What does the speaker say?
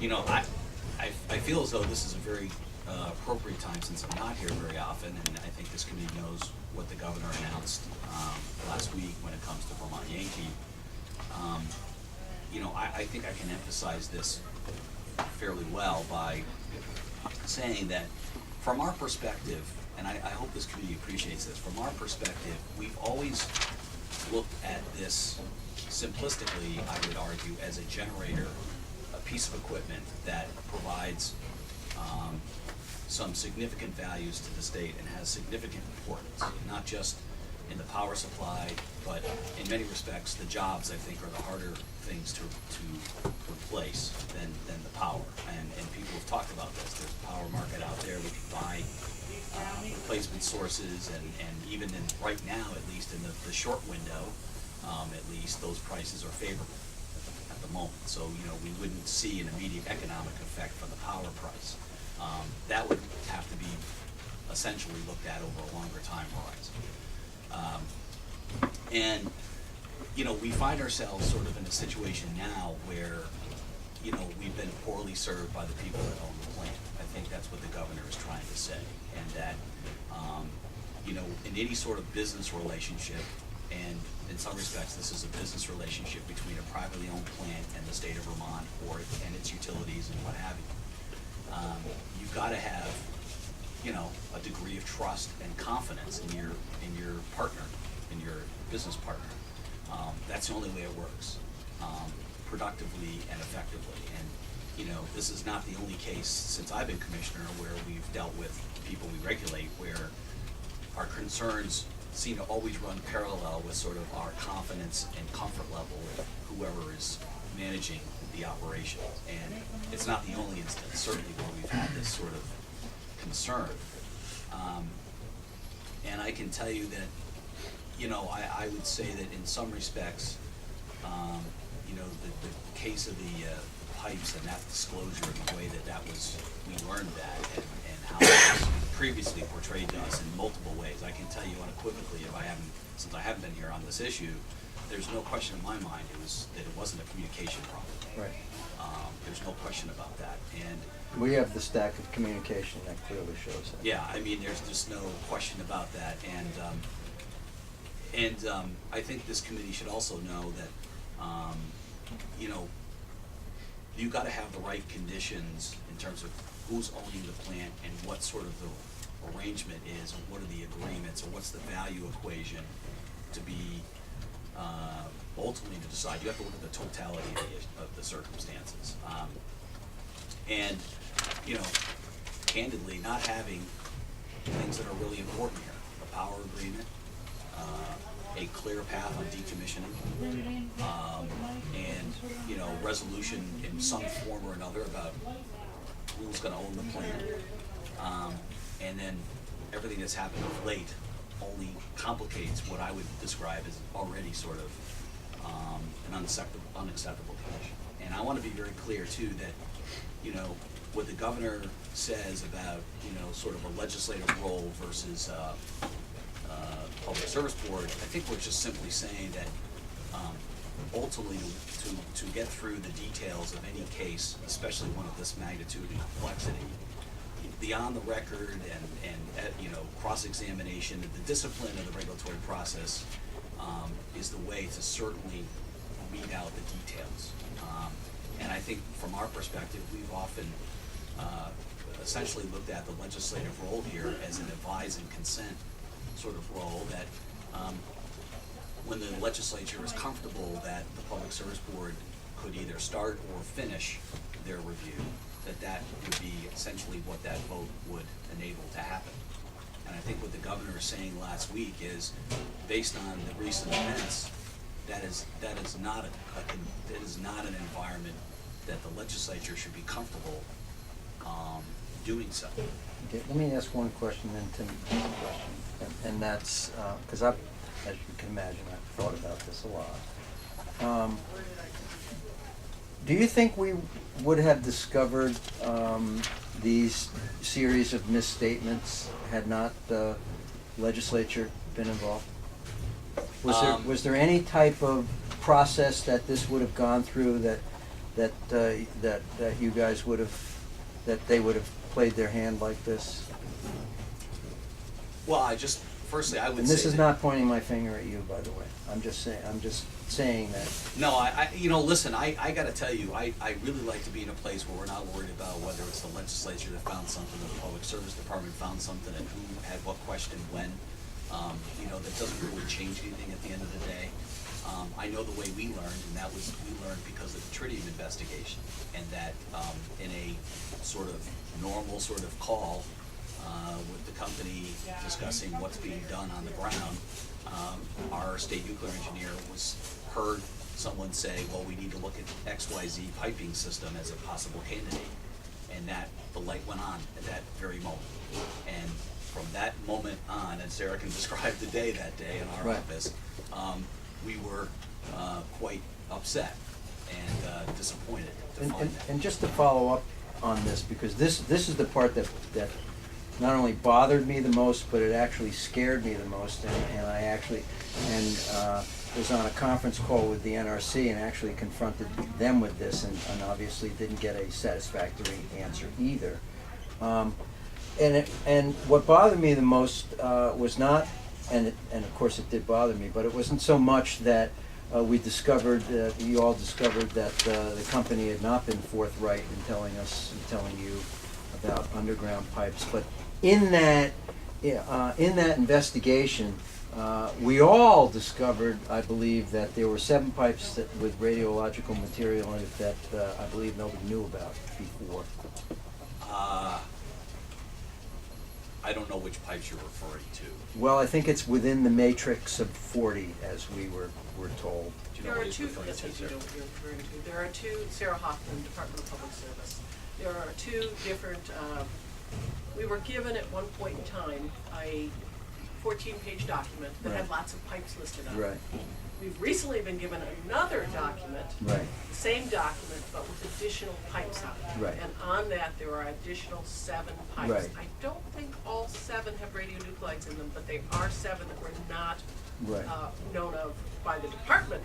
You know, I feel as though this is a very appropriate time since I'm not here very often, and I think this committee knows what the governor announced last week when it comes to Vermont Yankee. You know, I think I can emphasize this fairly well by saying that from our perspective, and I hope this committee appreciates this, from our perspective, we've always looked at this simplistically, I would argue, as a generator, a piece of equipment that provides some significant values to the state and has significant importance, not just in the power supply, but in many respects, the jobs, I think, are the harder things to replace than the power. And people have talked about this. There's a power market out there. We can buy replacement sources, and even in right now, at least in the short window, at least those prices are favorable at the moment. So, you know, we wouldn't see an immediate economic effect from the power price. That would have to be essentially looked at over a longer time horizon. And, you know, we find ourselves sort of in a situation now where, you know, we've been poorly served by the people that own the plant. I think that's what the governor is trying to say. And that, you know, in any sort of business relationship, and in some respects this is a business relationship between a privately owned plant and the state of Vermont and its utilities and what have you, you've got to have, you know, a degree of trust and confidence in your partner, in your business partner. That's the only way it works, productively and effectively. And, you know, this is not the only case since I've been commissioner where we've dealt with people we regulate where our concerns seem to always run parallel with sort of our confidence and comfort level with whoever is managing the operation. And it's not the only instance, certainly, where we've had this sort of concern. And I can tell you that, you know, I would say that in some respects, you know, the case of the pipes and that disclosure and the way that was, we learned that and how it was previously portrayed to us in multiple ways. I can tell you unequivocally, since I haven't been here on this issue, there's no question in my mind that it wasn't a communication problem. Right. There's no question about that. And we have the stack of communication that clearly shows that. yeah, I mean, there's just no question about that. And I think this committee should also know that, you know, you've got to have the right conditions in terms of who's owning the plant and what sort of the arrangement is, and what are the agreements, or what's the value equation to be ultimately to decide. You have to look at the totality of the circumstances. And, you know, candidly, not having things that are really important here, a power agreement, a clear path on decommissioning, and, you know, resolution in some form or another about who's going to own the plant, and then everything that's happened of late only complicates what I would describe as already sort of an unacceptable condition. And I want to be very clear too that, you know, what the governor says about, you know, sort of a legislative role versus public service board, I think we're just simply saying that ultimately to get through the details of any case, especially one of this magnitude and complexity, beyond the record and you know, cross-examination, the discipline of the regulatory process is the way to certainly weed out the details. And I think from our perspective, we've often essentially looked at the legislative role here as an advise and consent sort of role that when the legislature is comfortable that the Public Service Board could either start or finish their review, that would be essentially what that vote would enable to happen. And I think what the governor is saying last week is, based on the recent events, that is not an environment that the legislature should be comfortable doing so. Okay, let me ask one question, then Tim has a question, and that's because I've, as you can imagine, I've thought about this a lot. Do you think we would have discovered these series of misstatements had not the legislature been involved? Was there any type of process that this would have gone through that that you guys would have, that they would have played their hand like this? Well, firstly, I would say. And this is that- not pointing my finger at you, by the way. I'm just saying that. No, listen, I gotta tell you, I really like to be in a place where we're not worried about whether it's the legislature that found something, or the public service department found something, and who had what question when. That doesn't really change anything at the end of the day. I know the way we learned, and that was, we learned because of the tritium investigation, and that in a sort of normal sort of call with the company discussing what's being done on the ground, our state nuclear engineer heard someone say, well, we need to look at XYZ piping system as a possible candidate, and that the light went on at that very moment. And from that moment on, and Sarah can describe the day that day in our Right. office, we were quite upset and disappointed to find that. And just to follow up on this, because this is the part that not only bothered me the most, but it actually scared me the most, and I actually was on a conference call with the NRC and actually confronted them with this, and obviously didn't get a satisfactory answer either. And what bothered me the most was not, and of course it did bother me, but it wasn't so much that we discovered, you all discovered that the company had not been forthright in telling us and telling you about underground pipes, but in that investigation, we all discovered, I believe, that there were 7 pipes with radiological material in it that I believe nobody knew about before. I don't know which pipes you're referring to. Well, I think it's within the matrix of 40, as we were told. Do you know There what are he's two, referring yes, to, I do sir? know what you're referring to. There are two, Sarah Hoffman, Department of Public Service. There are 2 different, we were given at one point in time a 14-page document that had Right. lots of pipes listed on it. Right, We've recently been given another document, right, the same document, but with additional pipes on it. Right. And on that, there are additional 7 pipes. Right. I don't think all 7 have radionuclides in them, but they are 7 that were not right. known of by the department